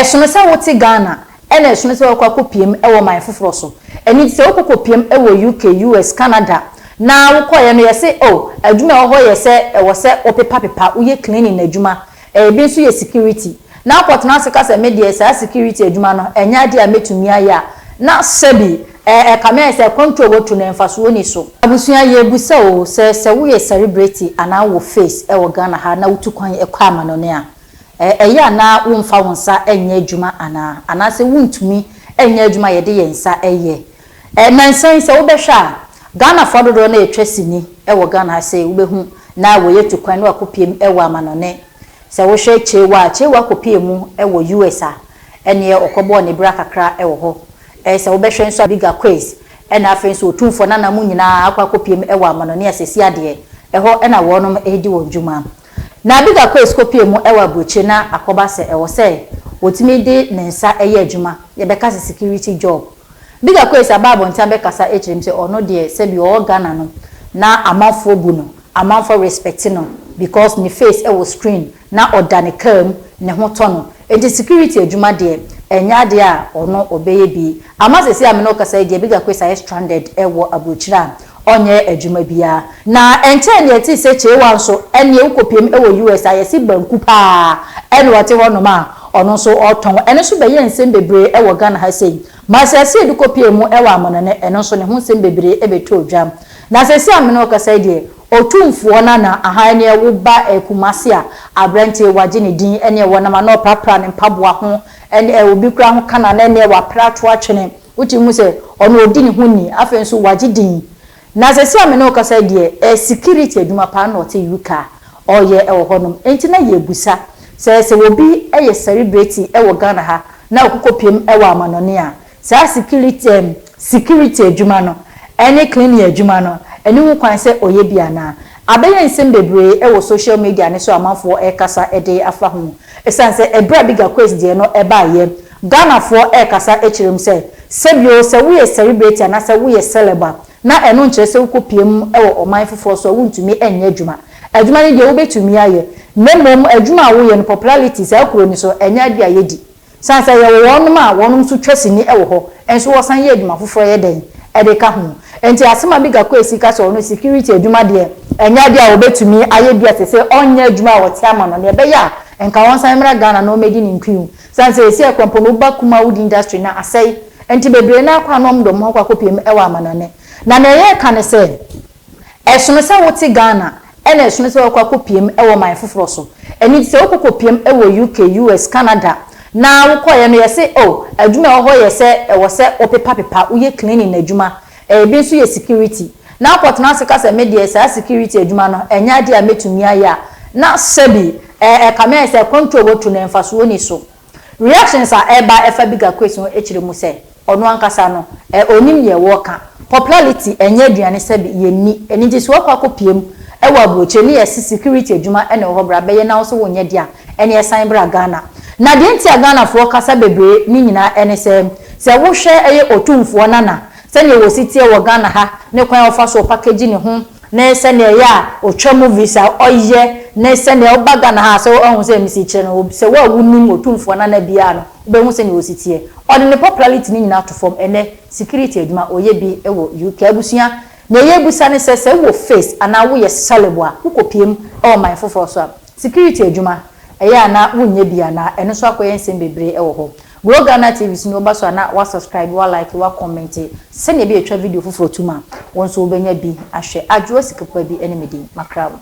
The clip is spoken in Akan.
Esono se wote Ghana ene esono se wakwa kopiem ewo man foforo so eni se wokopiem ewo UK US Canada na wokoye no yese adwuma ho yese ewo se opepa uye cleaning adwuma bi nso ye security na port na seka se media se security adwuma no enya de a metumi aya na sebi kame se control wotu na emfaso ni so abusua ye busa o se wo ye celebrity ana wo face ewo Ghana ha na wotukwan ekwa amanone a eya na wonfa wonsa enye adwuma ana se wontumi enye adwuma ye de yensa eye nansan se wo behwa Ghana fododo na etwasini ewo Ghana se wo behu na wo yetukwan na akopiem ewo amanone se wo hwe chewa akopiem ewo US a ene okobo ne bra kakra ewo ho se wo behwe nso bigger quiz ena afen so otumfo na mu nyina akopiem ewo amanone asesi ade eho ena wonom edi wonjuma na bigger quiz kopiem ewo abrochi na akoba se ewo se otimi de nensa eye adwuma ye beka se security job bigger quiz ababo ntambe kasa echrim se ono de se bi o Ghana no na amanfo bu no amanfo respect no because ni face ewo screen na odane kam ne ho to no enti security adwuma de enya de a ono obeye bi amasese ameno kasa de bigger quiz are stranded ewo abrochira onye adwuma bia na enche ne eti se chewa nso ene ukopiem ewo US ayesi banku pa ene wote ho no ma ono so oton ene so beye nsem bebre ewo Ghana ha sei ma sese edukopiem ewo amonene ene so ne ho nsem bebre ebeto odwam na sese ameno kasa de otumfuo na ahane wo ba ekumase a abrante waje ne din ene wo na ma no papra ne mpaboa ho ene obi kura ho kana na ene wa prato atwene uti mu se ono odi ne ho ni afenso waje din na sese ameno kasa de security adwuma pa na ote yuka oye ewo honom enti na ye busa se obi eye celebrity ewo Ghana ha na okokopiem ewo amanone a sa security adwuma no ene cleaning adwuma no eni hu kwan se oye bia na abeye nsem bebre ewo social media ne so amanfo kasa ede afa ho esanse ebra bigger quiz de no eba ye Ghana fo kasa echirem se sebio se wo ye celebrity na se wo ye celeba na eno nkyere se wokopiem ewo oman fofo so wontumi enye adwuma adwuma ne de wo betumi aye nemom adwuma wo ye no popularity se akuro ni so enya dia yedi sanse ye wonum a wonum so twasini ewo ho enso wo san ye adwuma fofo ye den edeka ho enti asema bigger quiz ka so no security adwuma de enya dia wo betumi aye bia se onye adwuma wo ti ama no ne be ya enka won san mra Ghana no medi ni nkwiu sanse esi akwampo no ba kuma wood industry na asai enti bebre na akwa no mdom ho kwa kopiem ewa amanone na ye ka ne se esono se wote Ghana ene esono se kwa kopiem ewo man foforo so eni se okopiem ewo UK US Canada na wokoye no yese adwuma ho yese ewo se opepa uye cleaning na adwuma bi nso ye security na port na seka se media se security adwuma no enya de a metumi aya na sebi kame se control wotu na emfaso ni so reactions are eba efa bigger question echire mu se ono ankasa no onim ye woka popularity enye aduane sebi ye ni eni je so kwa kopiem ewo abroche ni ye security adwuma ene ho bra beye na so wonye dia ene esan bra Ghana na de ntia Ghana fo kasa bebre ni nyina ene se wo hwe eye otumfo nana se ne wo sitie wo Ghana ha ne kwan ofa so package ni ho na se ne ya otwa visa oye na se ne oba Ghana ha so ohun se misi kire no se wo awunim otumfo nana bia no be hu se ne wo sitie odi ne popularity ni nyina to form ene security adwuma oye bi ewo UK abusua na ye busa ne se wo face ana wo ye celebwa ukopiem o man foforo so security adwuma eya na wonye bia na eno so akoye nsem bebre ewo ho Grow Ghana TV si no ba so na wa subscribe wa like wa comment se ne bi etwa video foforo tuma won so obenya bi ahwe adwo sikapa bi ene medi makrabo